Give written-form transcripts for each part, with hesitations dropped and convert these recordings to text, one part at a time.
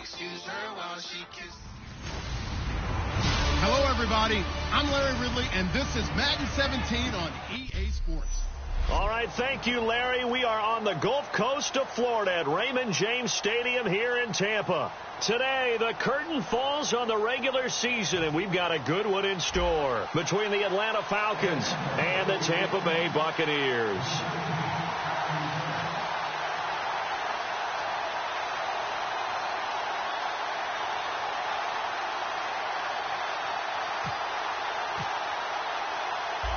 Excuse her while she kisses. Hello, everybody. I'm Larry Ridley, and this is Madden 17 on EA Sports. All right, thank you, Larry. We are on the Gulf Coast of Florida at Raymond James Stadium here in Tampa. Today, the curtain falls on the regular season, and we've got a good one in store between the Atlanta Falcons and the Tampa Bay Buccaneers.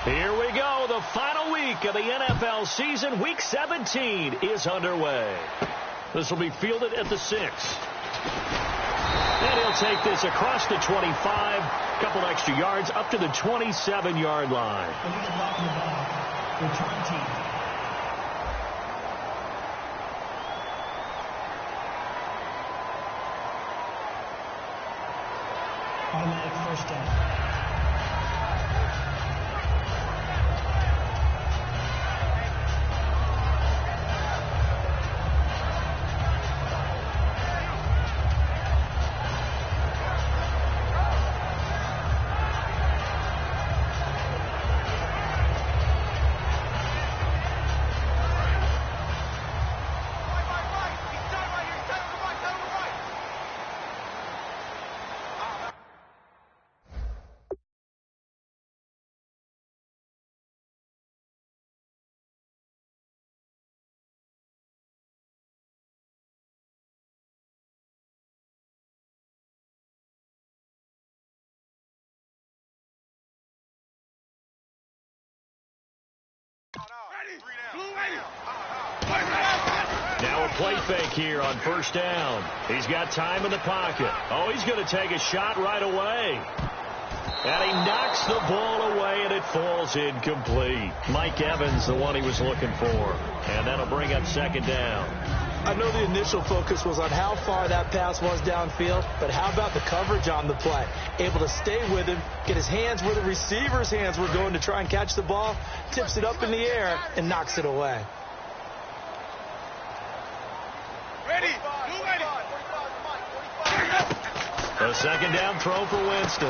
Here we go. The final week of the NFL season. Week 17 is underway. This will be fielded at the 6. And he'll take this across the 25. A couple extra yards up to the 27-yard line. Automatic first down. Now a play fake here on first down. He's got time in the pocket. Oh, he's going to take a shot right away. And he knocks the ball away, and it falls incomplete. Mike Evans, the one he was looking for. And that'll bring up second down. I know the initial focus was on how far that pass was downfield, but how about the coverage on the play? Able to stay with him, get his hands where the receiver's hands were going to try and catch the ball, tips it up in the air, and knocks it away. A second down throw for Winston.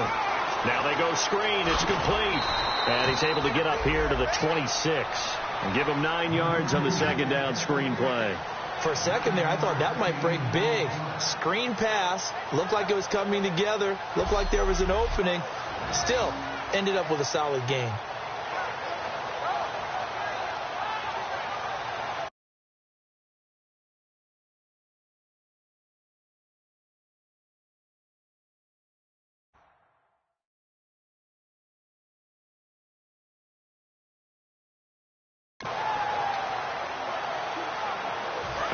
Now they go screen. It's complete. And he's able to get up here to the 26 and give him 9 yards on the second down screen play. For a second there, I thought that might break big. Screen pass. Looked like it was coming together. Looked like there was an opening. Still, ended up with a solid gain.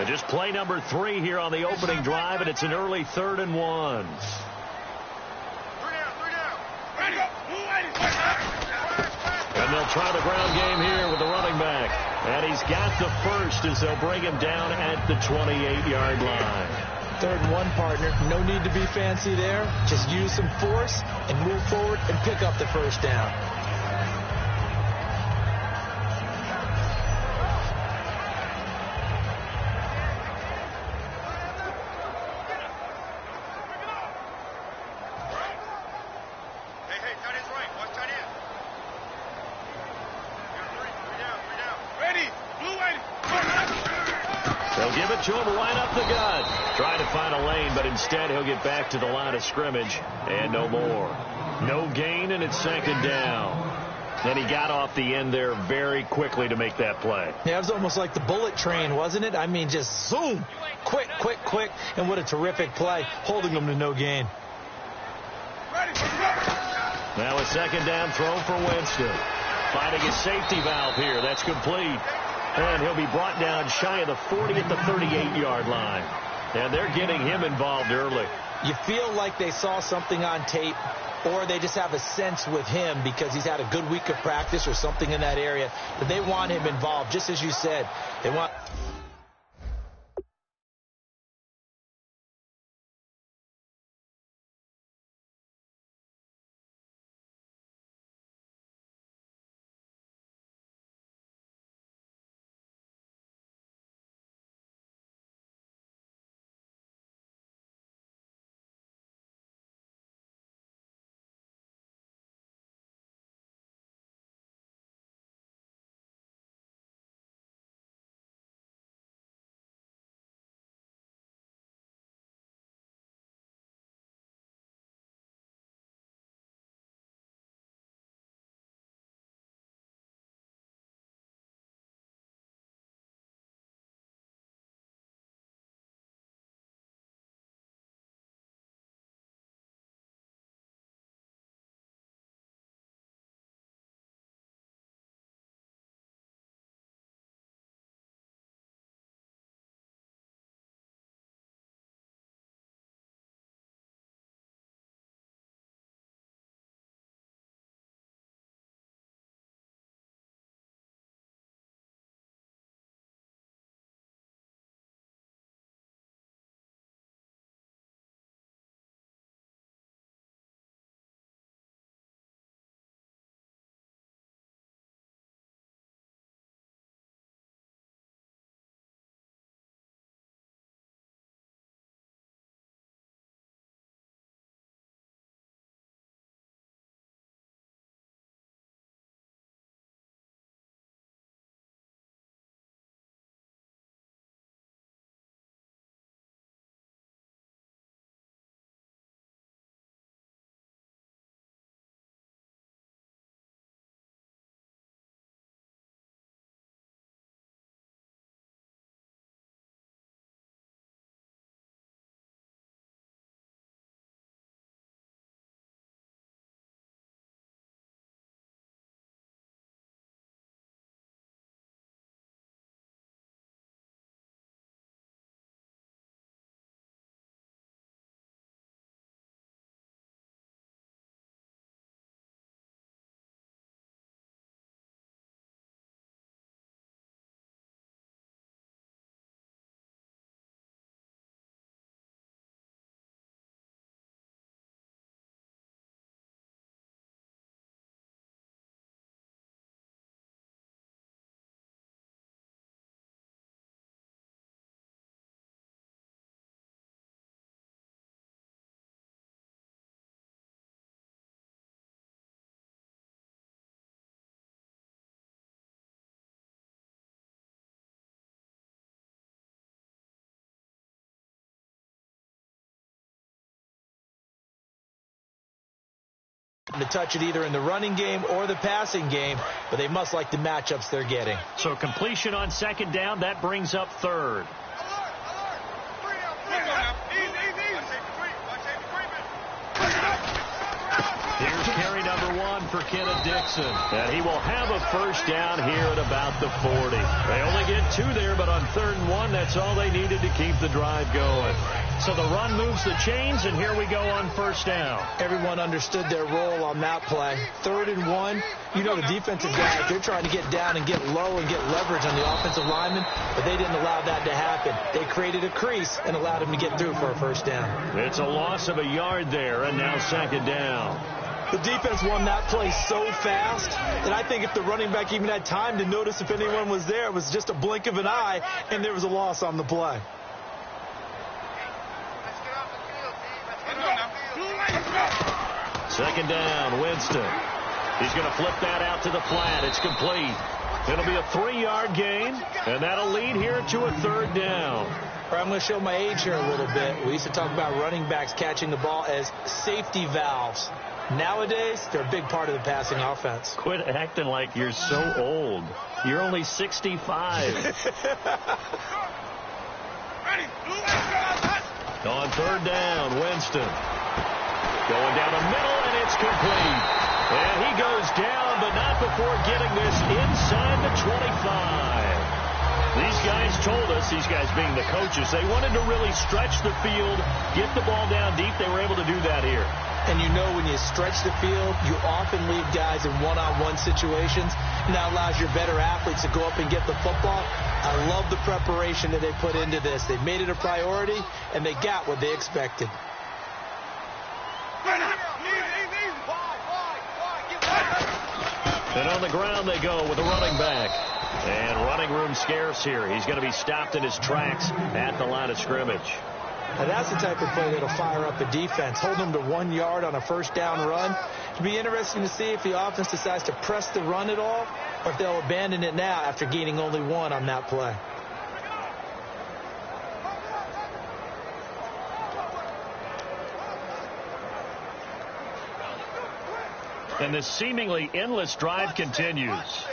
Just play number 3 here on the opening drive, and it's an early 3rd and 1. And they'll try the ground game here with the running back. And he's got the first as they'll bring him down at the 28-yard line. 3rd and 1, partner. No need to be fancy there. Just use some force and move forward and pick up the first down. They'll give it to him right up the gut. Trying to find a lane, but instead he'll get back to the line of scrimmage and no more. No gain, and it's second down. And he got off the end there very quickly to make that play. Yeah, it was almost like the bullet train, wasn't it? I mean, just zoom. Quick, quick, quick. And what a terrific play, holding him to no gain. Now a second down throw for Winston. Finding his safety valve here. That's complete. And he'll be brought down shy of the 40 at the 38-yard line. And they're getting him involved early. You feel like they saw something on tape, or they just have a sense with him because he's had a good week of practice or something in that area that they want him involved, just as you said. They want... to touch it either in the running game or the passing game, but they must like the matchups they're getting. So completion on second down, that brings up third. Here's carry number 1 for Kenneth Dixon. And he will have a first down here at about the 40. They only get 2 there, but on 3rd and 1, that's all they needed to keep the drive going. So the run moves the chains, and here we go on first down. Everyone understood their role on that play. 3rd and 1, you know the defensive guys, they're trying to get down and get low and get leverage on the offensive lineman, but they didn't allow that to happen. They created a crease and allowed him to get through for a first down. It's a loss of a yard there, and now second down. The defense won that play so fast that I think if the running back even had time to notice if anyone was there, it was just a blink of an eye, and there was a loss on the play. Second down, Winston. He's going to flip that out to the flat. It's complete. It'll be a 3-yard gain, and that'll lead here to a 3rd down. I'm going to show my age here a little bit. We used to talk about running backs catching the ball as safety valves. Nowadays, they're a big part of the passing offense. Quit acting like you're so old. You're only 65. On 3rd down, Winston. Going down the middle, and it's complete. And he goes down, but not before getting this inside the 25. These guys told us, these guys being the coaches, they wanted to really stretch the field, get the ball down deep. They were able to do that here. And you know when you stretch the field, you often leave guys in one-on-one situations. And that allows your better athletes to go up and get the football. I love the preparation that they put into this. They made it a priority, and they got what they expected. And on the ground they go with a running back. And running room scarce here. He's going to be stopped in his tracks at the line of scrimmage. Now that's the type of play that'll fire up a defense. Hold them to 1 yard on a first down run. It'll be interesting to see if the offense decides to press the run at all, or if they'll abandon it now after gaining only 1 on that play. And this seemingly endless drive continues.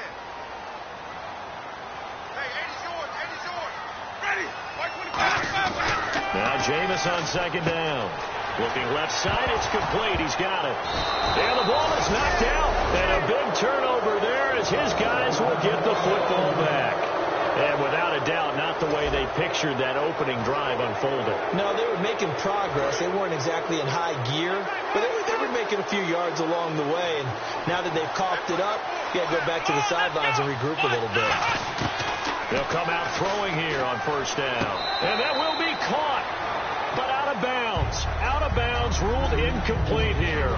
Now Jameis on second down. Looking left side, it's complete. He's got it. And the ball is knocked out. And a big turnover there as his guys will get the football back. And without a doubt, not the way they pictured that opening drive unfolding. No, they were making progress. They weren't exactly in high gear, but they were making a few yards along the way. And now that they've coughed it up, you got to go back to the sidelines and regroup a little bit. They'll come out throwing here on first down. And that will be caught, but out of bounds. Out of bounds, ruled incomplete here.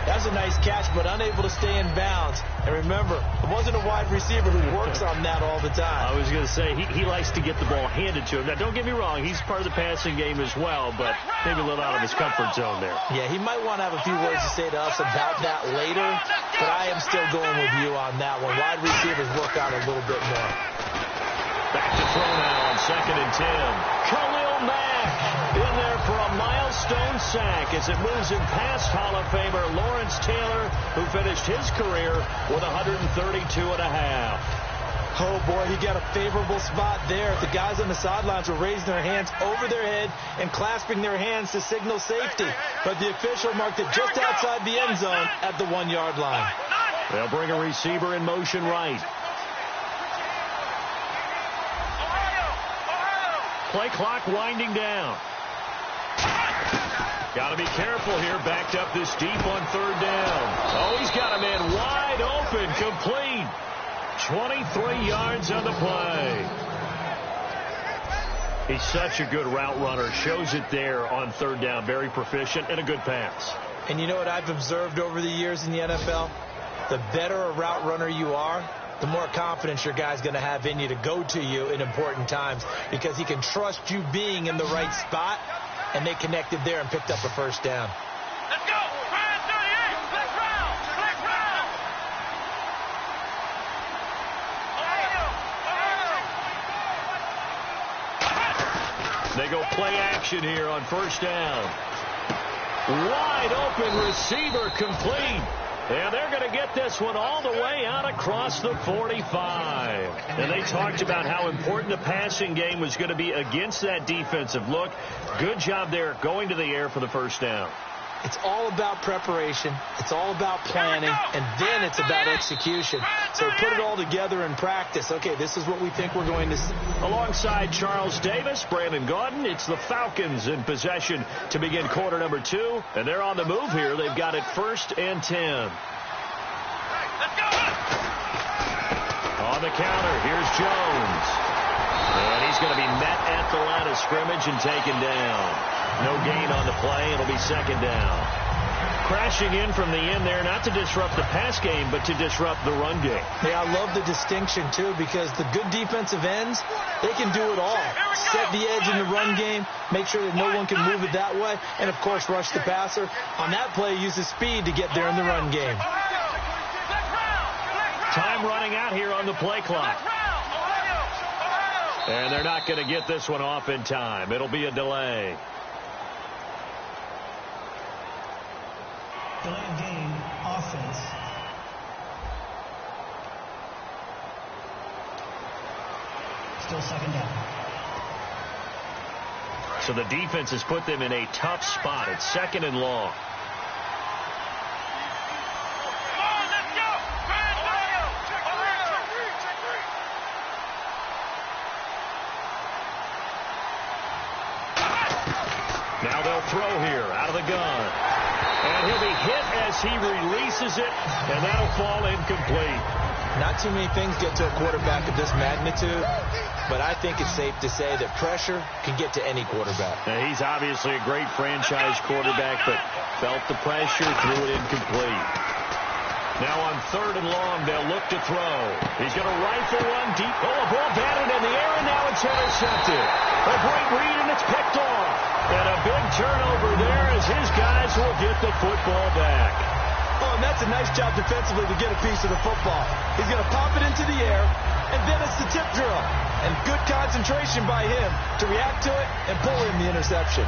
That's a nice catch, but unable to stay in bounds. And remember, it wasn't a wide receiver who works on that all the time. I was going to say, he likes to get the ball handed to him. Now, don't get me wrong, he's part of the passing game as well, but maybe a little out of his comfort zone there. Yeah, he might want to have a few words to say to us about that later, but I am still going with you on that one. Wide receivers work out a little bit more. Back to throw now on 2nd and 10. Khalil Mack in there for a milestone sack as it moves him past Hall of Famer Lawrence Taylor, who finished his career with 132.5. Oh, boy, he got a favorable spot there. The guys on the sidelines were raising their hands over their head and clasping their hands to signal safety. But the official marked it just outside the end zone at the 1 yard line. They'll bring a receiver in motion right. Play clock winding down. Got to be careful here. Backed up this deep on 3rd down. Oh, he's got a man wide open. Complete. 23 yards on the play. He's such a good route runner. Shows it there on 3rd down. Very proficient and a good pass. And you know what I've observed over the years in the NFL? The better a route runner you are, the more confidence your guy's going to have in you to go to you in important times, because he can trust you being in the right spot, and they connected there and picked up a first down. Let's go! Ryan 38! Let's round! Let's round! They go play action here on first down. Wide open receiver complete. And they're going to get this one all the way out across the 45. And they talked about how important the passing game was going to be against that defensive look. Good job there going to the air for the first down. It's all about preparation. It's all about planning. And then it's about execution. So put it all together in practice. Okay, this is what we think we're going to see. Alongside Charles Davis, Brandon Gaudin, it's the Falcons in possession to begin quarter number 2. And they're on the move here. They've got it 1st and 10. On the counter, here's Jones. And he's going to be met at the line of scrimmage and taken down. No gain on the play. It'll be 2nd down. Crashing in from the end there, not to disrupt the pass game, but to disrupt the run game. Yeah, I love the distinction, too, because the good defensive ends, they can do it all. Set the edge in the run game, make sure that no one can move it that way, and, of course, rush the passer. On that play, use the speed to get there in the run game. Time running out here on the play clock. And they're not going to get this one off in time. It'll be a delay. Delay game, offense. Still 2nd down. So the defense has put them in a tough spot. It's 2nd and long. Now they'll throw here out of the gun. And he'll be hit as he releases it, and that'll fall incomplete. Not too many things get to a quarterback of this magnitude, but I think it's safe to say that pressure can get to any quarterback. Now, he's obviously a great franchise quarterback, but felt the pressure, threw it incomplete. Now on 3rd and long, they'll look to throw. He's going to rifle one deep. Oh, a ball batted in the air, and now it's intercepted. A great read, and it's picked off. And a big turnover there as his guys will get the football back. Oh, and that's a nice job defensively to get a piece of the football. He's going to pop it into the air, and then it's the tip drill. And good concentration by him to react to it and pull in the interception.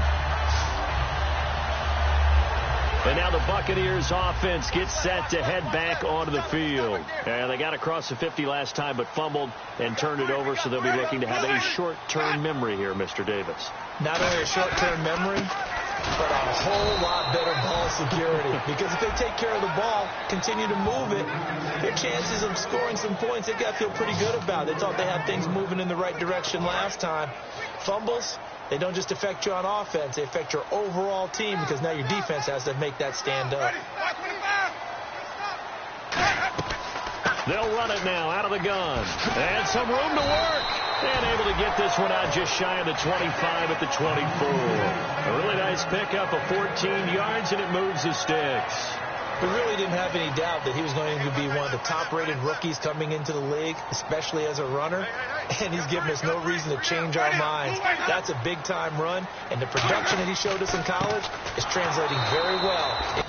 And now the Buccaneers offense gets set to head back onto the field. And they got across the 50 last time but fumbled and turned it over, so they'll be looking to have a short-term memory here, Mr. Davis. Not only a short-term memory, but a whole lot better ball security. Because if they take care of the ball, continue to move it, their chances of scoring some points, they got to feel pretty good about. They thought they had things moving in the right direction last time. Fumbles, they don't just affect you on offense, they affect your overall team because now your defense has to make that stand up. They'll run it now out of the gun. And some room to work. And able to get this one out just shy of the 25 at the 24. A really nice pickup of 14 yards, and it moves the sticks. We really didn't have any doubt that he was going to be one of the top-rated rookies coming into the league, especially as a runner. And he's given us no reason to change our minds. That's a big-time run, and the production that he showed us in college is translating very well.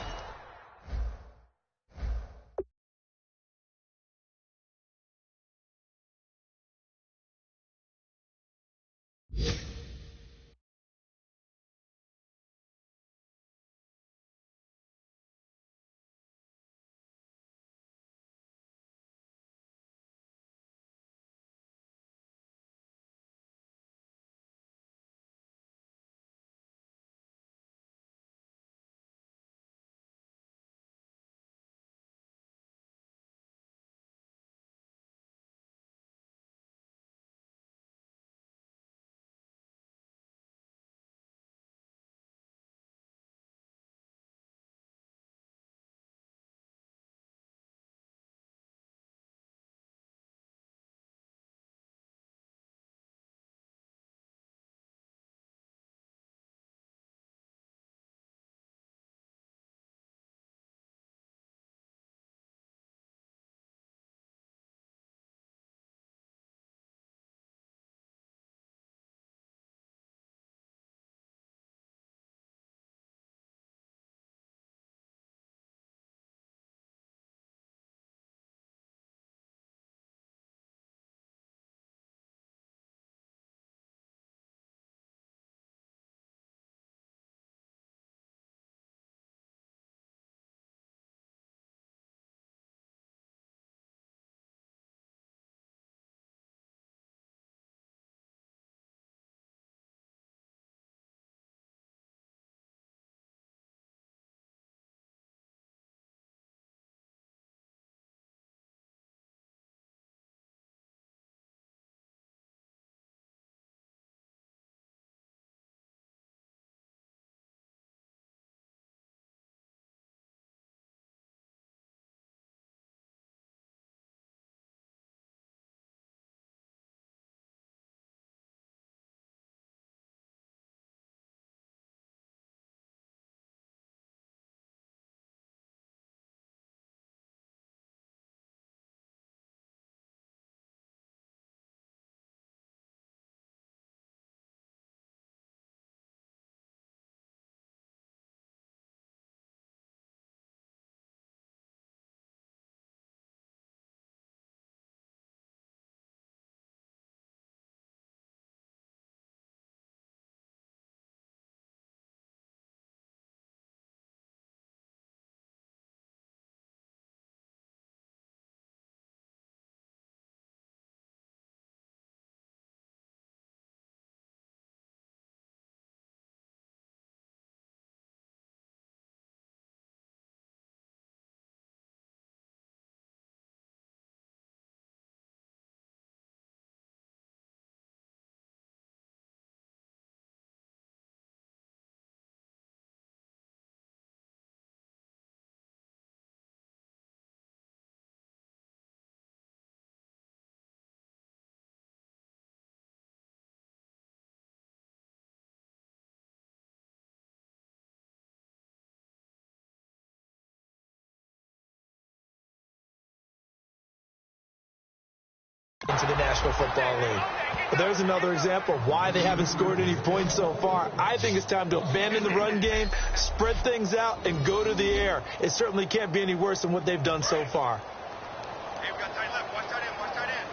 into the National Football League. But there's another example of why they haven't scored any points so far. I think it's time to abandon the run game, spread things out, and go to the air. It certainly can't be any worse than what they've done so far. Hey, we got tight left. Watch tight end. Watch tight end.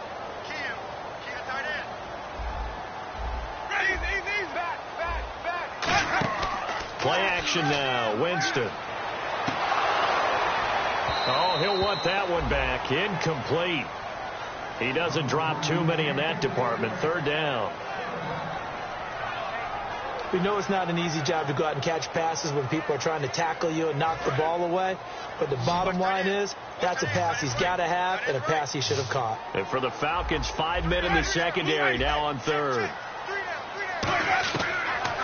Key to tight end. Easy. Back. Play action now. Winston. Oh, he'll want that one back. Incomplete. He doesn't drop too many in that department. Third down. We know it's not an easy job to go out and catch passes when people are trying to tackle you and knock the ball away. But the bottom line is that's a pass he's got to have and a pass he should have caught. And for the Falcons, 5 men in the secondary now on third.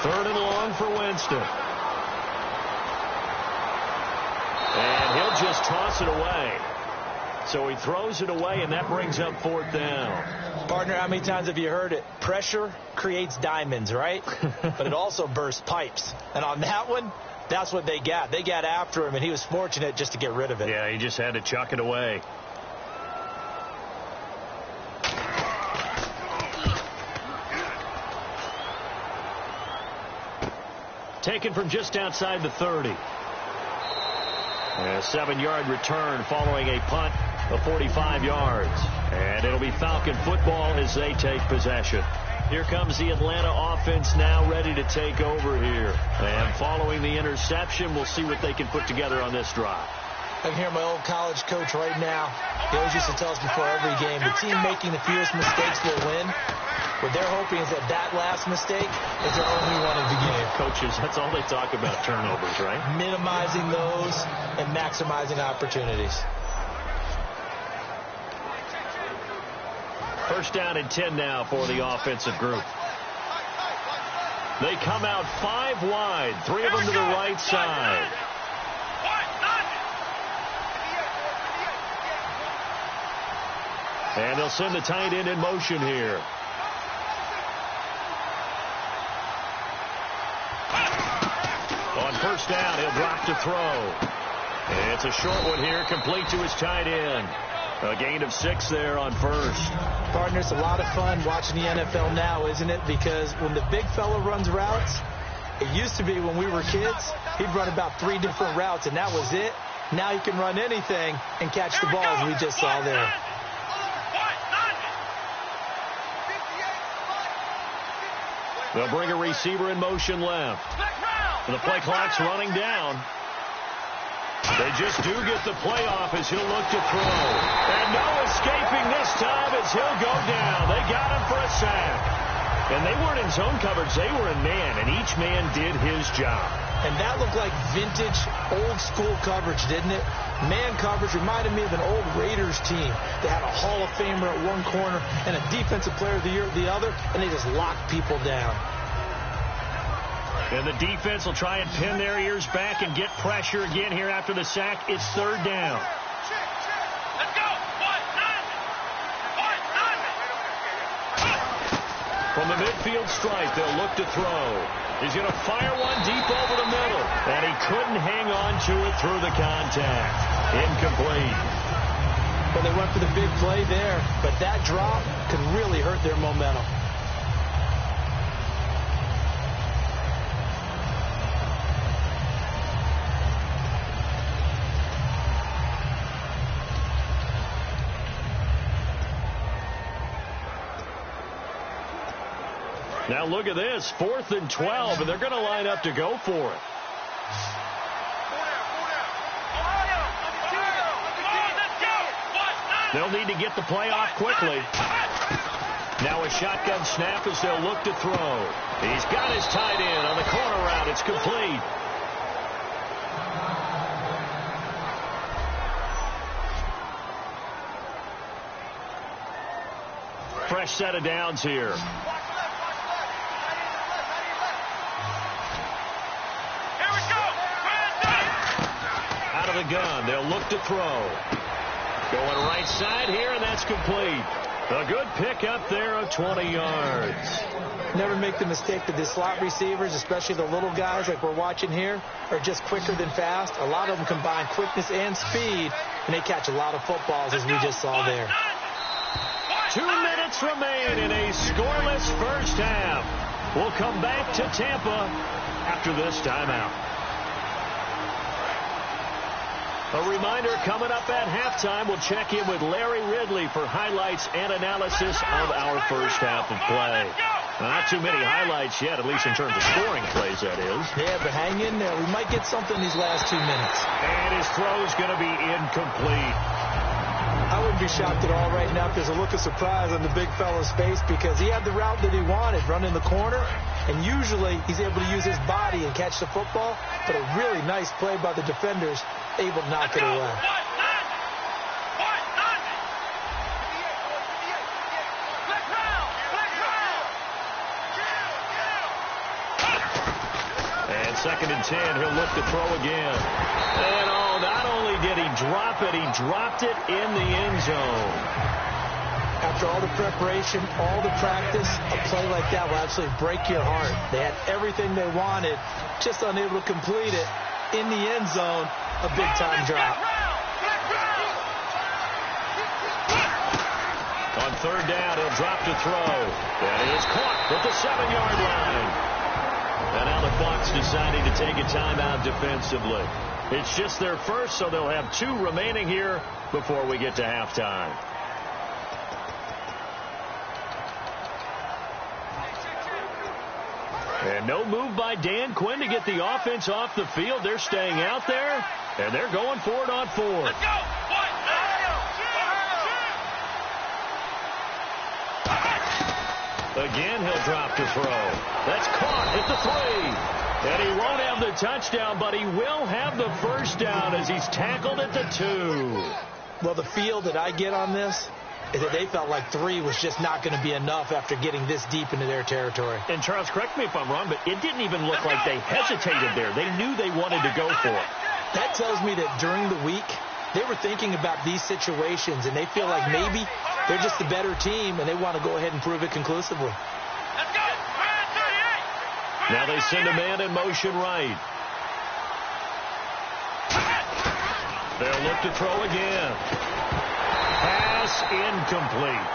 Third and long for Winston. And he'll just toss it away. So he throws it away, and that brings up fourth down. Partner, how many times have you heard it? Pressure creates diamonds, right? But it also bursts pipes. And on that one, that's what they got. They got after him, and he was fortunate just to get rid of it. Yeah, he just had to chuck it away. Taken from just outside the 30. A 7-yard return following a punt of 45 yards. And it'll be Falcon football as they take possession. Here comes the Atlanta offense now ready to take over here. And following the interception, we'll see what they can put together on this drive. I can hear my old college coach right now. He always used to tell us before every game, the team making the fewest mistakes will win. What they're hoping is that last mistake is their only one of the game. Coaches, that's all they talk about, turnovers, right? Minimizing those and maximizing opportunities. First down and 10 now for the offensive group. They come out 5 wide, 3 of them to the right side. And they'll send the tight end in motion here. On first down, he'll drop to throw. It's a short one here, complete to his tight end. A gain of 6 there on first. Partner, it's a lot of fun watching the NFL now, isn't it? Because when the big fella runs routes, it used to be when we were kids, he'd run about 3 different routes, and that was it. Now he can run anything and catch the ball, as we just saw there. They'll bring a receiver in motion left. The play clock's running down. They just do get the play off as he'll look to throw. And no escaping this time as he'll go down. They got him for a sack. And they weren't in zone coverage. They were in man, and each man did his job. And that looked like vintage, old-school coverage, didn't it? Man coverage reminded me of an old Raiders team. They had a Hall of Famer at one corner and a Defensive Player of the Year at the other, and they just locked people down. And the defense will try and pin their ears back and get pressure again here after the sack. It's third down. Let's go. From the midfield stripe, they'll look to throw. He's going to fire one deep over the middle. And he couldn't hang on to it through the contact. Incomplete. Well, they went for the big play there, but that drop could really hurt their momentum. Now look at this, 4th and 12, and they're going to line up to go for it. They'll need to get the play off quickly. Now a shotgun snap as they'll look to throw. He's got his tight end on the corner route. It's complete. Fresh set of downs here. Out of the gun, they'll look to throw. Going right side here, and that's complete. A good pickup there of 20 yards. Never make the mistake that the slot receivers, especially the little guys like we're watching here, are just quicker than fast. A lot of them combine quickness and speed, and they catch a lot of footballs, as we just saw there. 2 minutes remain in a scoreless first half. We'll come back to Tampa after this timeout. A reminder, coming up at halftime, we'll check in with Larry Ridley for highlights and analysis of our first half of play. Not too many highlights yet, at least in terms of scoring plays, that is. Yeah, but hang in there. We might get something these last 2 minutes. And his throw's going to be incomplete. I wouldn't be shocked at all right now if there's a look of surprise on the big fella's face, because he had the route that he wanted, running the corner, and usually he's able to use his body and catch the football, but a really nice play by the defenders, able to knock it away. And 2nd and 10, he'll look to throw again. And not only did he drop it, he dropped it in the end zone. After all the preparation, all the practice, a play like that will absolutely break your heart. They had everything they wanted, just unable to complete it. In the end zone, a big-time drop. On 3rd down, he'll drop to throw. And he is caught at the 7-yard line. And now the Bucs deciding to take a timeout defensively. It's just their first, so they'll have 2 remaining here before we get to halftime. And no move by Dan Quinn to get the offense off the field. They're staying out there, and they're going for it on 4th. Let's go. Again, he'll drop to throw. That's caught at the 3. And he won't have the touchdown, but he will have the first down as he's tackled at the 2. Well, the feel that I get on this is that they felt like 3 was just not going to be enough after getting this deep into their territory. And, Charles, correct me if I'm wrong, but it didn't even look like they hesitated there. They knew they wanted to go for it. That tells me that during the week, they were thinking about these situations, and they feel like maybe they're just the better team, and they want to go ahead and prove it conclusively. Let's go. Now they send a man in motion right. They'll look to throw again. Pass incomplete.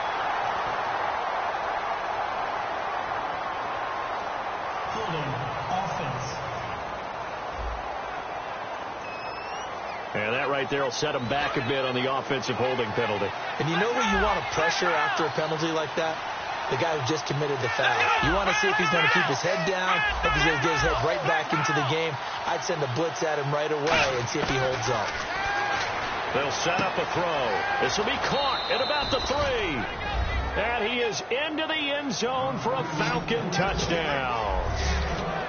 Holding offense. And that right there will set him back a bit on the offensive holding penalty. And you know who you want to pressure after a penalty like that? The guy who just committed the foul. You want to see if he's going to keep his head down, if he's going to get his head right back into the game. I'd send a blitz at him right away and see if he holds up. They'll set up a throw. This will be caught at about the 3. And he is into the end zone for a Falcon touchdown.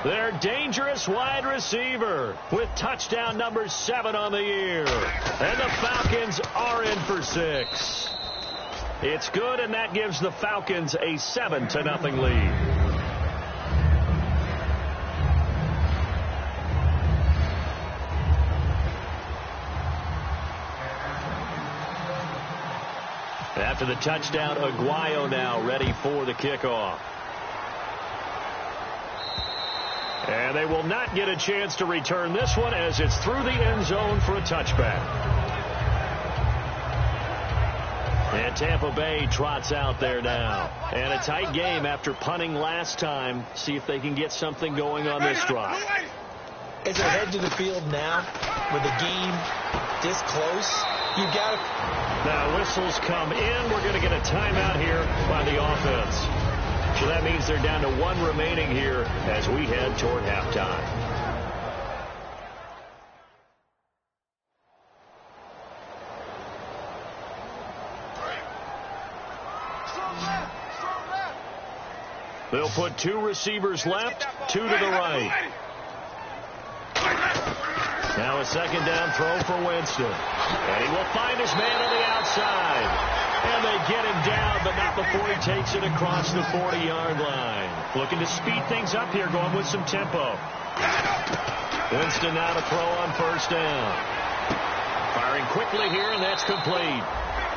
Their dangerous wide receiver with touchdown number 7 on the year. And the Falcons are in for 6. It's good, and that gives the Falcons a 7-0 lead. After the touchdown, Aguayo now ready for the kickoff. And they will not get a chance to return this one as it's through the end zone for a touchback. And Tampa Bay trots out there now. And a tight game after punting last time. See if they can get something going on this drive. As they head to the field now, with the game this close, you got to... Now whistles come in. We're going to get a timeout here by the offense. So that means they're down to 1 remaining here as we head toward halftime. They'll put 2 receivers left, 2 to the right. Now a 2nd down throw for Winston. And he will find his man on the outside. And they get him down, but not before he takes it across the 40-yard line. Looking to speed things up here, going with some tempo. Winston now to throw on 1st down. Firing quickly here, and that's complete.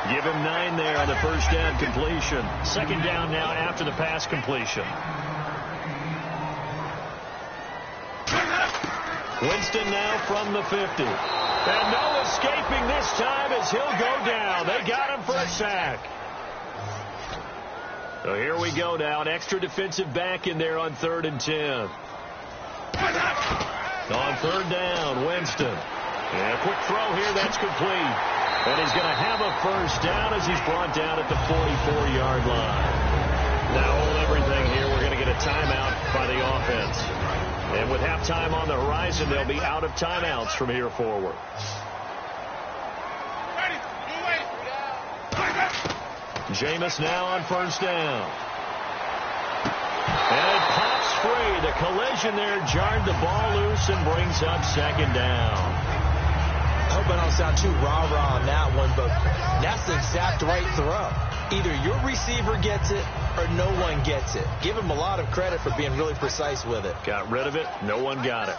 Give him 9 there on the 1st down completion. 2nd down now after the pass completion. Winston now from the 50. And no escaping this time as he'll go down. They got him for a sack. So here we go now. An extra defensive back in there on 3rd and 10. On 3rd down, Winston. And a quick throw here. That's complete. And he's going to have a first down as he's brought down at the 44-yard line. Now hold everything here. We're going to get a timeout by the offense. And with halftime on the horizon, they'll be out of timeouts from here forward. Jameis now on 1st down. And it pops free. The collision there jarred the ball loose and brings up 2nd down. I hope I don't sound too rah-rah on that one, but that's the exact right throw. Either your receiver gets it or no one gets it. Give him a lot of credit for being really precise with it. Got rid of it. No one got it.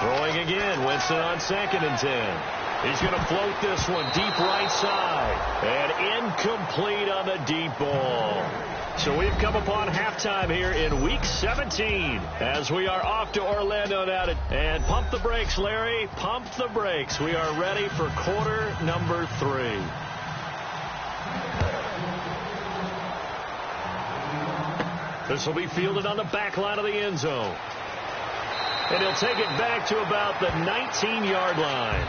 Throwing again. Winston on 2nd and 10. He's going to float this one deep right side. And incomplete on the deep ball. So we've come upon halftime here in Week 17 as we are off to Orlando now. And pump the brakes, Larry. Pump the brakes. We are ready for quarter number 3. This will be fielded on the back line of the end zone. And he'll take it back to about the 19-yard line.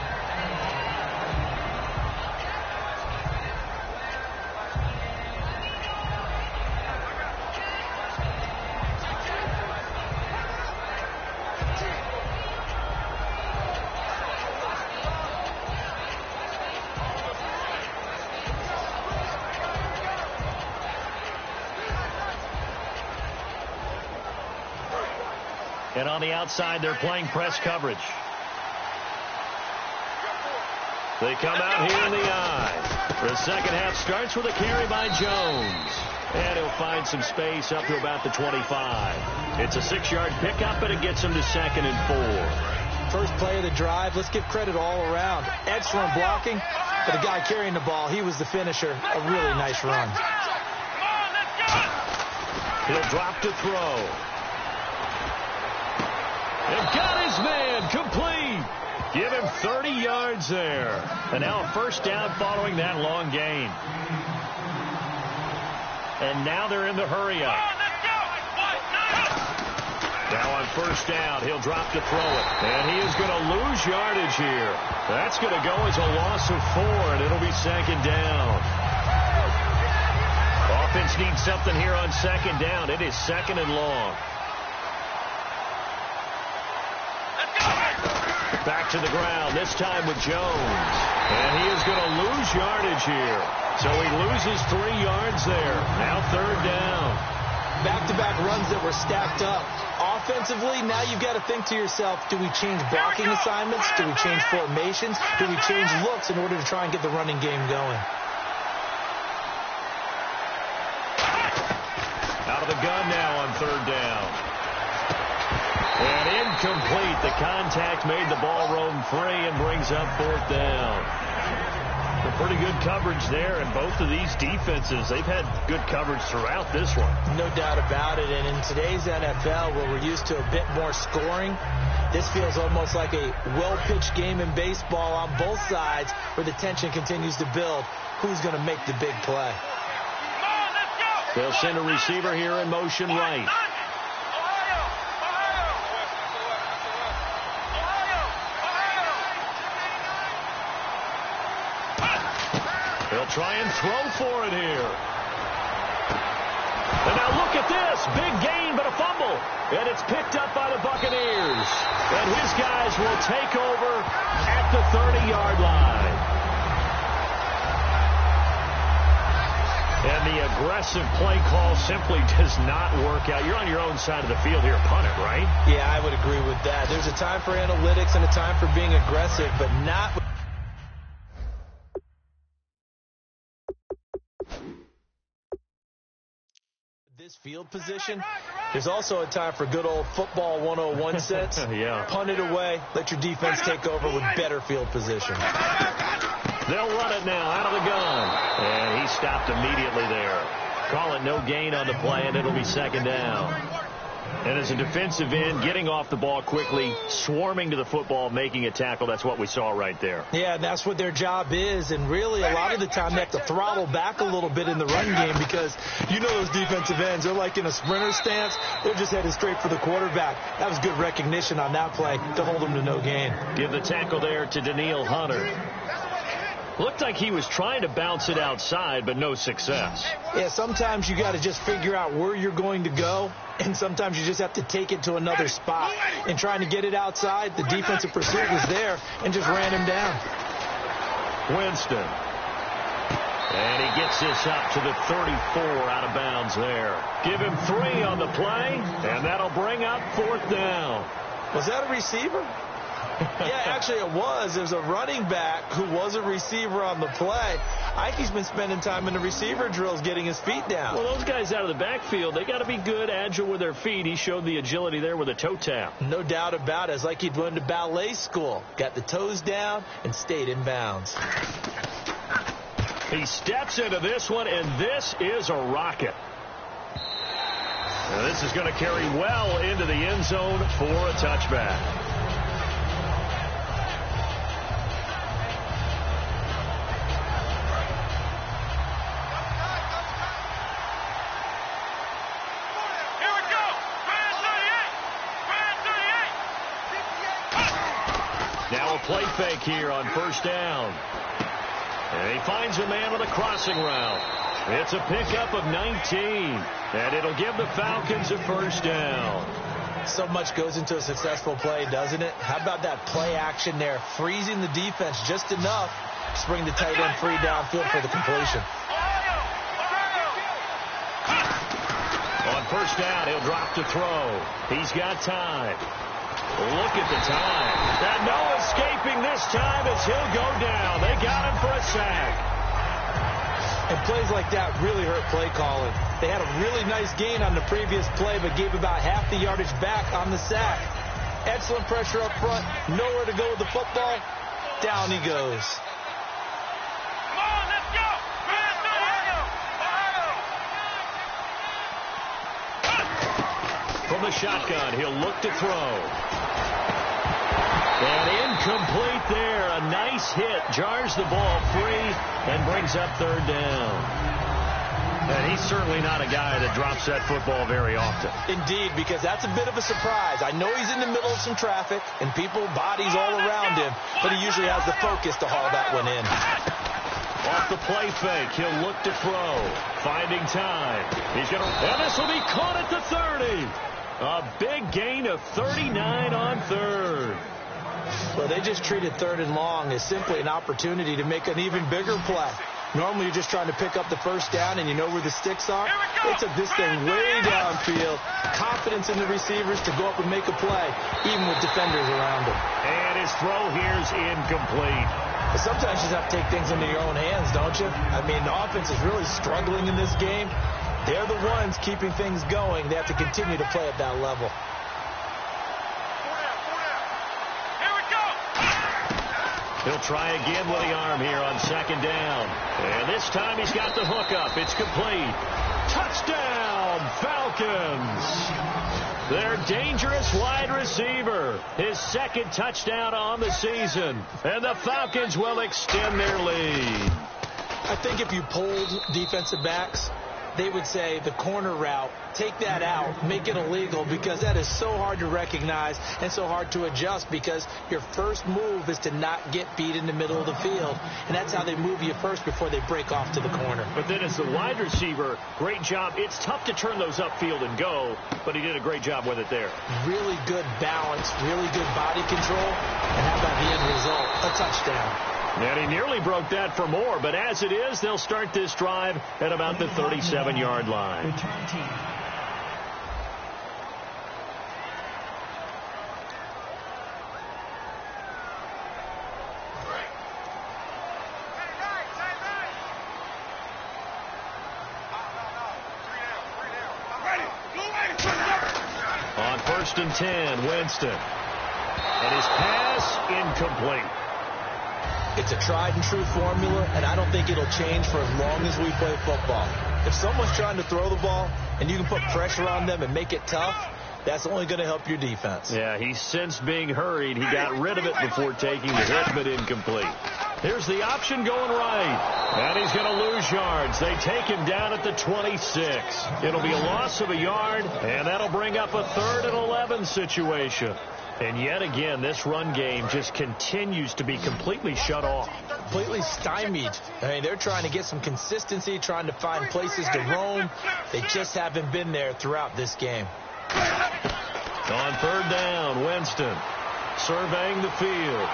And on the outside, they're playing press coverage. They come out here in the eye. The second half starts with a carry by Jones. And he'll find some space up to about the 25. It's a 6-yard pickup, and it gets him to 2nd and 4. First play of the drive. Let's give credit all around. Excellent blocking. For the guy carrying the ball, he was the finisher. A really nice run. He'll drop to throw. And got his man complete. Give him 30 yards there. And now a first down following that long gain. And now they're in the hurry up. Now on first down, he'll drop to throw it. And he is going to lose yardage here. That's going to go as a loss of 4, and it'll be 2nd down. Offense needs something here on 2nd down. It is 2nd and long. Back to the ground, this time with Jones. And he is going to lose yardage here. So he loses 3 yards there. Now 3rd down. Back-to-back runs that were stacked up. Offensively, now you've got to think to yourself, do we change blocking assignments? Do we change formations? Do we change looks in order to try and get the running game going? Out of the gun now on 3rd down. And incomplete. The contact made the ball roam free and brings up 4th down. Pretty good coverage there, and both of these defenses, they've had good coverage throughout this one. No doubt about it, and in today's NFL, where we're used to a bit more scoring, this feels almost like a well-pitched game in baseball on both sides where the tension continues to build. Who's going to make the big play? They'll send a receiver here in motion right. They'll try and throw for it here. And now look at this. Big gain, but a fumble. And it's picked up by the Buccaneers. And his guys will take over at the 30-yard line. And the aggressive play call simply does not work out. You're on your own side of the field here. Punt it, right? Yeah, I would agree with that. There's a time for analytics and a time for being aggressive, but not with this field position. There's also a time for good old football 101 sets. Yeah. Punt it away. Let your defense take over with better field position. They'll run it now out of the gun. And he stopped immediately there. Call it no gain on the play, and it'll be 2nd down. And as a defensive end, getting off the ball quickly, swarming to the football, making a tackle, that's what we saw right there. Yeah, and that's what their job is. And really, a lot of the time, they have to throttle back a little bit in the run game because you know those defensive ends, they're like in a sprinter stance. They're just headed straight for the quarterback. That was good recognition on that play to hold them to no gain. Give the tackle there to Daniil Hunter. Looked like he was trying to bounce it outside, but no success. Yeah, sometimes you got to just figure out where you're going to go, and sometimes you just have to take it to another spot. And trying to get it outside, the defensive pursuit was there and just ran him down. Winston. And he gets this up to the 34 out of bounds there. Give him 3 on the play, and that'll bring up 4th down. Was that a receiver? Yeah, actually it was. There's a running back who was a receiver on the play. I think he's been spending time in the receiver drills getting his feet down. Well, those guys out of the backfield, they got to be good, agile with their feet. He showed the agility there with a toe tap. No doubt about it. It's like he'd went to ballet school. Got the toes down and stayed in bounds. He steps into this one, and this is a rocket. Now, this is going to carry well into the end zone for a touchback. Now a play fake here on 1st down. And he finds a man on the crossing route. It's a pickup of 19. And it'll give the Falcons a 1st down. So much goes into a successful play, doesn't it? How about that play action there? Freezing the defense just enough to bring the tight end free downfield for the completion. On 1st down, he'll drop to throw. He's got time. Look at the time. And no escaping this time as he'll go down. They got him for a sack. And plays like that really hurt play calling. They had a really nice gain on the previous play, but gave about half the yardage back on the sack. Excellent pressure up front. Nowhere to go with the football. Down he goes. Come on, let's go. From the shotgun, he'll look to throw. And incomplete there. A nice hit. Jars the ball free and brings up 3rd down. And he's certainly not a guy that drops that football very often. Indeed, because that's a bit of a surprise. I know he's in the middle of some traffic and people, bodies all around him, but he usually has the focus to haul that one in. Off the play fake, he'll look to throw. Finding time. He's going to, and this will be caught at the 30. A big gain of 39 on 3rd. Well, they just treated 3rd and long as simply an opportunity to make an even bigger play. Normally, you're just trying to pick up the 1st down, and you know where the sticks are. They took this thing way downfield. Confidence in the receivers to go up and make a play, even with defenders around them. And his throw here's incomplete. But sometimes you just have to take things into your own hands, don't you? I mean, the offense is really struggling in this game. They're the ones keeping things going. They have to continue to play at that level. He'll try again with the arm here on 2nd down. And this time he's got the hook up. It's complete. Touchdown, Falcons. Their dangerous wide receiver. His 2nd touchdown on the season. And the Falcons will extend their lead. I think if you polled defensive backs, they would say the corner route, take that out, make it illegal, because that is so hard to recognize and so hard to adjust, because your first move is to not get beat in the middle of the field, and that's how they move you first before they break off to the corner. But then as the wide receiver, great job. It's tough to turn those upfield and go, but he did a great job with it there. Really good balance, really good body control, and how about the end result? A touchdown. And he nearly broke that for more, but as it is, they'll start this drive at about the 37-yard line. Return team. On 1st and 10, Winston. And his pass incomplete. It's a tried and true formula, and I don't think it'll change for as long as we play football. If someone's trying to throw the ball and you can put pressure on them and make it tough, That's only going to help your defense. Yeah, he sensed being hurried. He got rid of it before taking the hit, but incomplete. Here's the option going right. And he's going to lose yards. They take him down at the 26. It'll be a loss of a yard, and that'll bring up a 3rd and 11 situation. And yet again, this run game just continues to be completely shut off. Completely stymied. I mean, they're trying to get some consistency, trying to find places to roam. They just haven't been there throughout this game. On 3rd down, Winston surveying the field.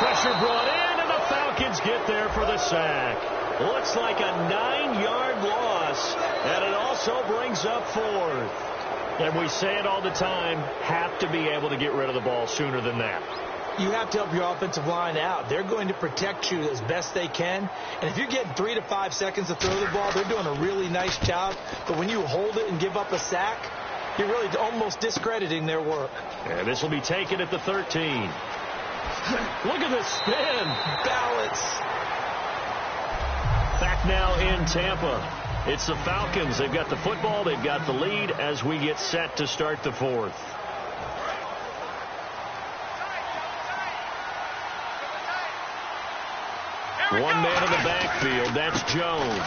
Pressure brought in, and the Falcons get there for the sack. Looks like a 9-yard loss, and it also brings up 4th. And we say it all the time, have to be able to get rid of the ball sooner than that. You have to help your offensive line out. They're going to protect you as best they can. And if you're getting 3 to 5 seconds to throw the ball, they're doing a really nice job. But when you hold it and give up a sack, you're really almost discrediting their work. And this will be taken at the 13. Look at the spin. Balance. Back now in Tampa. It's the Falcons. They've got the football. They've got the lead as we get set to start the 4th. One man in the backfield. That's Jones.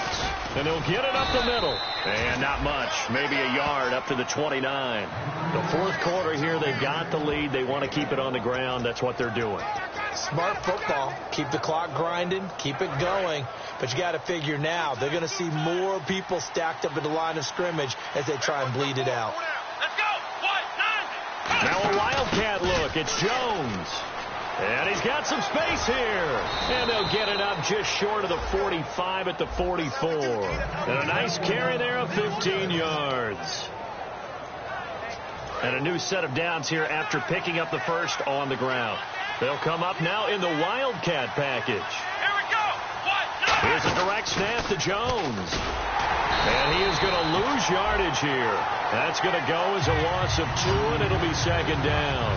And he'll get it up the middle. And not much. Maybe a yard up to the 29. The 4th quarter here, they've got the lead. They want to keep it on the ground. That's what they're doing. Smart football. Keep the clock grinding. Keep it going. But you got to figure now, they're going to see more people stacked up at the line of scrimmage as they try and bleed it out. Let's go. 1, 9. Now a Wildcat look. It's Jones. And he's got some space here. And they'll get it up just short of the 45 at the 44. And a nice carry there of 15 yards. And a new set of downs here after picking up the first on the ground. They'll come up now in the Wildcat package. Here we go. 1, 9. Here's a direct snap to Jones. And he is going to lose yardage here. That's going to go as a loss of 2, and it'll be 2nd down.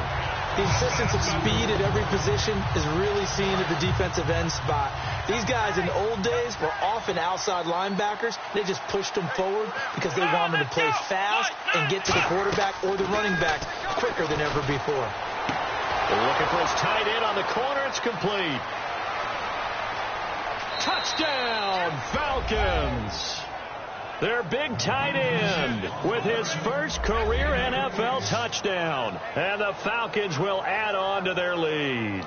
The insistence of speed at every position is really seen at the defensive end spot. These guys in the old days were often outside linebackers. They just pushed them forward because they wanted to play fast and get to the quarterback or the running backs quicker than ever before. They're looking for his tight end on the corner. It's complete. Touchdown, Falcons. Their big tight end with his first career NFL touchdown. And the Falcons will add on to their lead.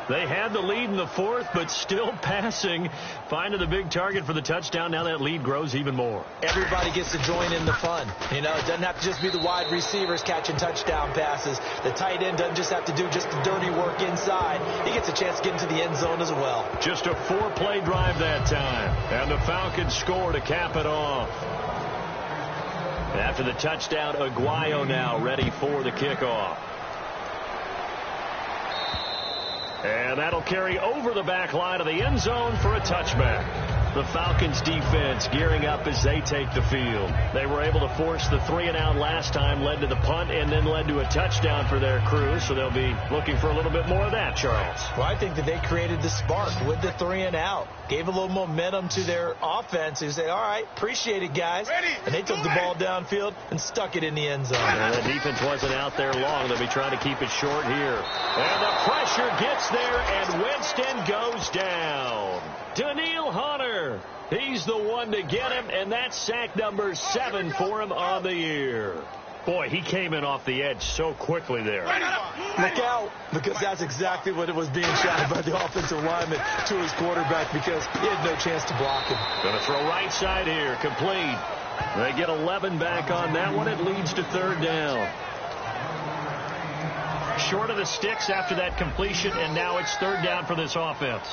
They had the lead in the 4th, but still passing. Finding the big target for the touchdown. Now that lead grows even more. Everybody gets to join in the fun. You know, it doesn't have to just be the wide receivers catching touchdown passes. The tight end doesn't just have to do just the dirty work inside. He gets a chance to get into the end zone as well. Just a 4-play drive that time. And the Falcons score to cap it off. After the touchdown, Aguayo now ready for the kickoff. And that'll carry over the back line of the end zone for a touchback. The Falcons defense gearing up as they take the field. They were able to force the 3-and-out last time, led to the punt, and then led to a touchdown for their crew. So they'll be looking for a little bit more of that, Charles. Well, I think that they created the spark with the 3-and-out. Gave a little momentum to their offense. They say, all right, appreciate it, guys. And they took the ball downfield and stuck it in the end zone. And the defense wasn't out there long. They'll be trying to keep it short here. And the pressure gets there, and Winston goes down. Daniil Hunter, he's the one to get him, and that's sack number 7 for him on the year. Boy, he came in off the edge so quickly there. Look out, because that's exactly what it was being shot by the offensive lineman to his quarterback because he had no chance to block him. Going to throw right side here, complete. They get 11 back on that one. It leads to 3rd down. Short of the sticks after that completion, and now it's 3rd down for this offense.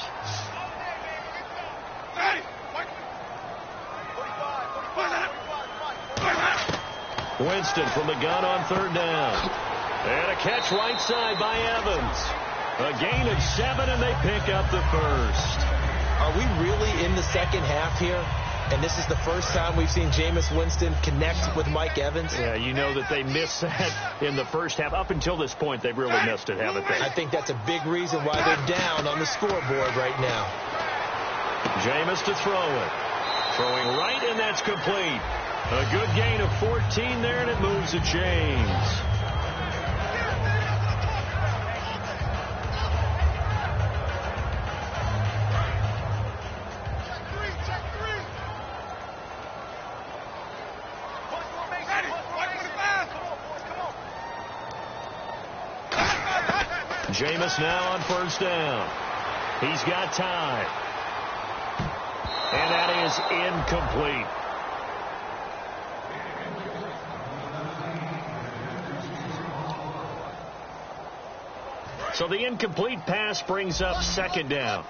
Winston from the gun on 3rd down. And a catch right side by Evans. A gain of 7, and they pick up the first. Are we really in the second half here? And this is the first time we've seen Jameis Winston connect with Mike Evans? Yeah, you know that they missed that in the first half. Up until this point, they've really missed it, haven't they? I think that's a big reason why they're down on the scoreboard right now. Jameis to throw it. Throwing right, and that's complete. A good gain of 14 there, and it moves to James. Jameis now on first down. He's got time. And that is incomplete. So the incomplete pass brings up second down.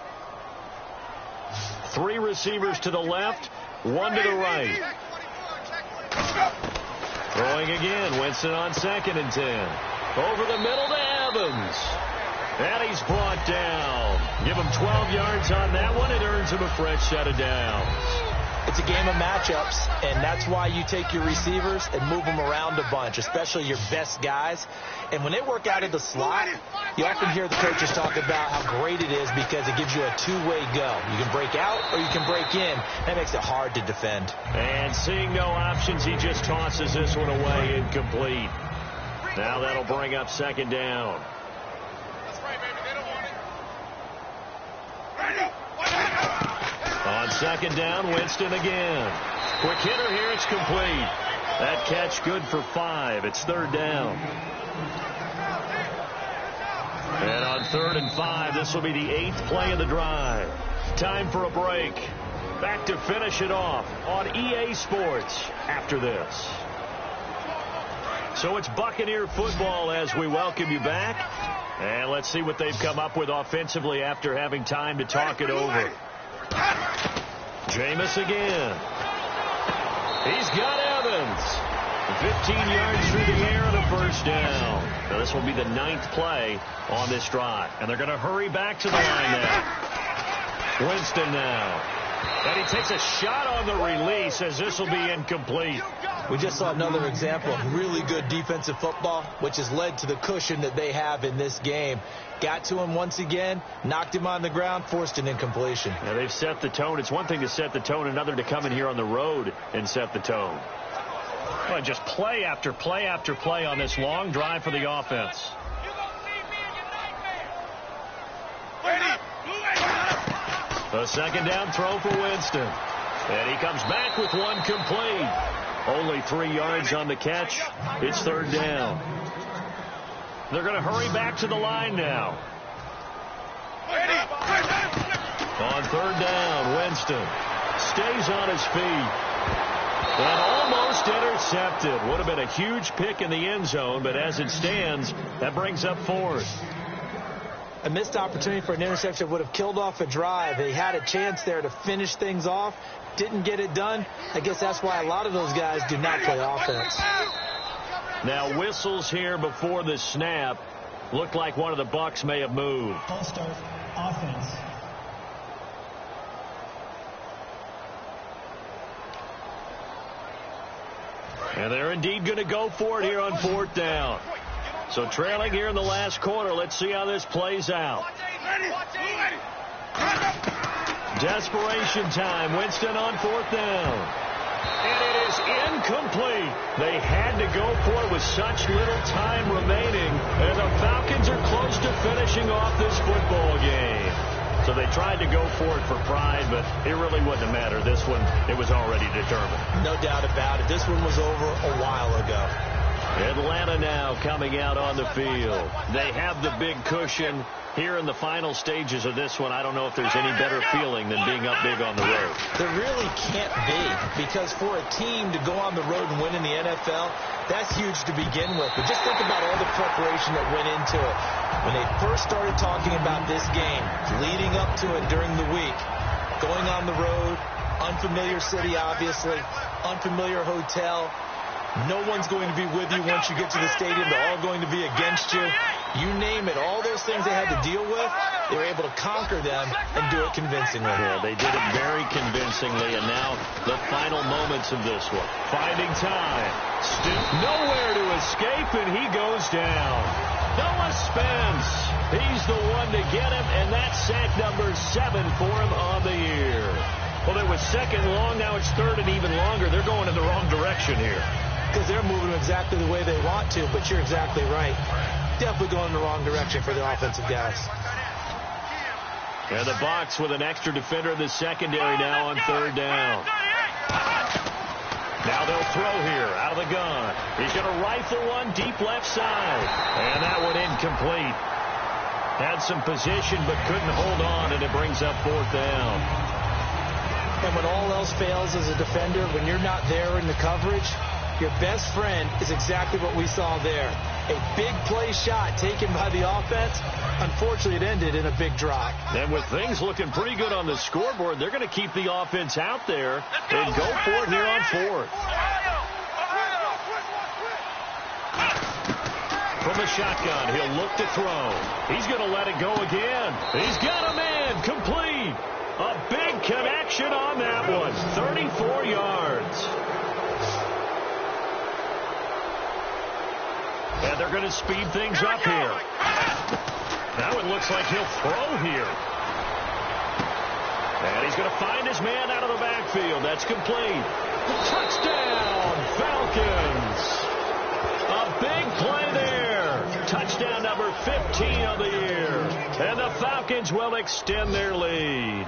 3 receivers to the left, 1 to the right. Throwing again, Winston on 2nd and 10. Over the middle to Evans. And he's brought down. Give him 12 yards on that one. It earns him a fresh set of downs. It's a game of matchups, and that's why you take your receivers and move them around a bunch, especially your best guys. And when they work out of the slot, you often hear the coaches talk about how great it is because it gives you a two-way go. You can break out or you can break in. That makes it hard to defend. And seeing no options, he just tosses this one away, incomplete. Now that'll bring up second down. On second down, Winston again. Quick hitter here, it's complete. That catch good for 5. It's third down. And on 3rd and 5, this will be the 8th play of the drive. Time for a break. Back to finish it off on EA Sports after this. So it's Buccaneer football as we welcome you back. And let's see what they've come up with offensively after having time to talk it over. Jameis again. He's got Evans. 15 yards through the air and a first down. Now this will be the 9th play on this drive. And they're going to hurry back to the line now. Winston now. And he takes a shot on the release as this will be incomplete. We just saw another example of really good defensive football, which has led to the cushion that they have in this game. Got to him once again, knocked him on the ground, forced an incompletion. Now they've set the tone. It's one thing to set the tone, another to come in here on the road and set the tone. Well, just play after play after play on this long drive for the offense. A second down throw for Winston. And he comes back with one complete. Only 3 yards on the catch. It's third down. They're going to hurry back to the line now. On third down, Winston stays on his feet. And almost intercepted. Would have been a huge pick in the end zone, but as it stands, that brings up 4th. A missed opportunity for an interception would have killed off a drive. They had a chance there to finish things off. Didn't get it done. I guess that's why a lot of those guys do not play offense. Now whistles here before the snap. Looked like one of the Bucs may have moved. False start, offense. And they're indeed going to go for it here on 4th down. So trailing here in the last quarter. Let's see how this plays out. Desperation time. Winston on 4th down. And it is incomplete. They had to go for it with such little time remaining. And the Falcons are close to finishing off this football game. So they tried to go for it for pride, but it really wouldn't have mattered. This one, it was already determined. No doubt about it. This one was over a while ago. Atlanta now coming out on the field. They have the big cushion. Here in the final stages of this one, I don't know if there's any better feeling than being up big on the road. There really can't be, because for a team to go on the road and win in the NFL, that's huge to begin with. But just think about all the preparation that went into it. When they first started talking about this game, leading up to it during the week, going on the road, unfamiliar city, obviously, unfamiliar hotel. No one's going to be with you once you get to the stadium. They're all going to be against you. You name it. All those things they had to deal with, they were able to conquer them and do it convincingly. Yeah, they did it very convincingly, and now the final moments of this one. Finding time. Nowhere to escape, and he goes down. Noah Spence. He's the one to get him, and that's sack number 7 for him on the year. Well, it was second long. Now it's third and even longer. They're going in the wrong direction here. Because they're moving exactly the way they want to, but you're exactly right. Definitely going in the wrong direction for the offensive guys. And the Bucs with an extra defender in the secondary now on third down. Now they'll throw here out of the gun. He's going to rifle one deep left side. And that one incomplete. Had some position but couldn't hold on, and it brings up 4th down. And when all else fails as a defender, when you're not there in the coverage, your best friend is exactly what we saw there. A big play shot taken by the offense. Unfortunately, it ended in a big drop. And with things looking pretty good on the scoreboard, they're going to keep the offense out there and go for it here on 4th. From the shotgun, he'll look to throw. He's going to let it go again. He's got a man complete. A big connection on that one. 34 yards. And they're going to speed things up here. Now it looks like he'll throw here. And he's going to find his man out of the backfield. That's complete. Touchdown, Falcons. A big play there. Touchdown number 15 of the year. And the Falcons will extend their lead.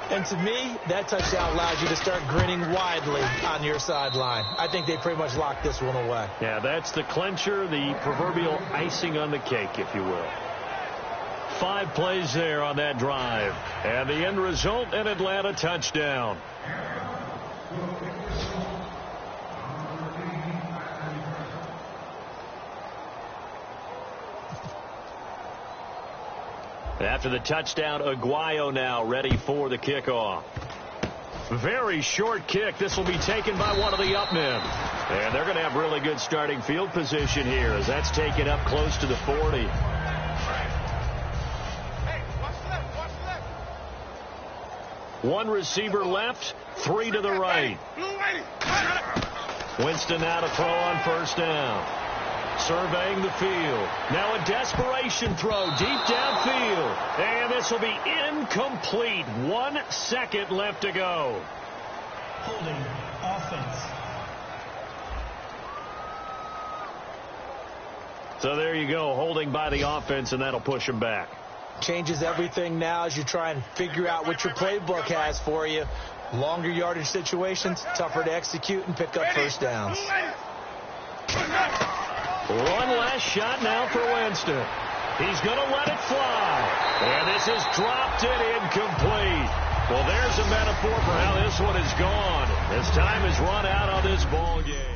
And to me, that touchdown allows you to start grinning widely on your sideline. I think they pretty much locked this one away. Yeah, that's the clincher, the proverbial icing on the cake, if you will. 5 plays there on that drive. And the end result, an Atlanta touchdown. After the touchdown, Aguayo now ready for the kickoff. Very short kick. This will be taken by one of the up men. And they're going to have really good starting field position here as that's taken up close to the 40. One receiver left, 3 to the right. Winston now to throw on 1st down. Surveying the field. Now a desperation throw deep downfield. And this will be incomplete. 1 second left to go. Holding offense. So there you go. Holding by the offense, and that'll push him back. Changes everything now as you try and figure out what your playbook has for you. Longer yardage situations, tougher to execute and pick up 1st downs. One last shot now for Winston. He's going to let it fly. And this is dropped it incomplete. Well, there's a metaphor for how this one is gone as time has run out on this ball game.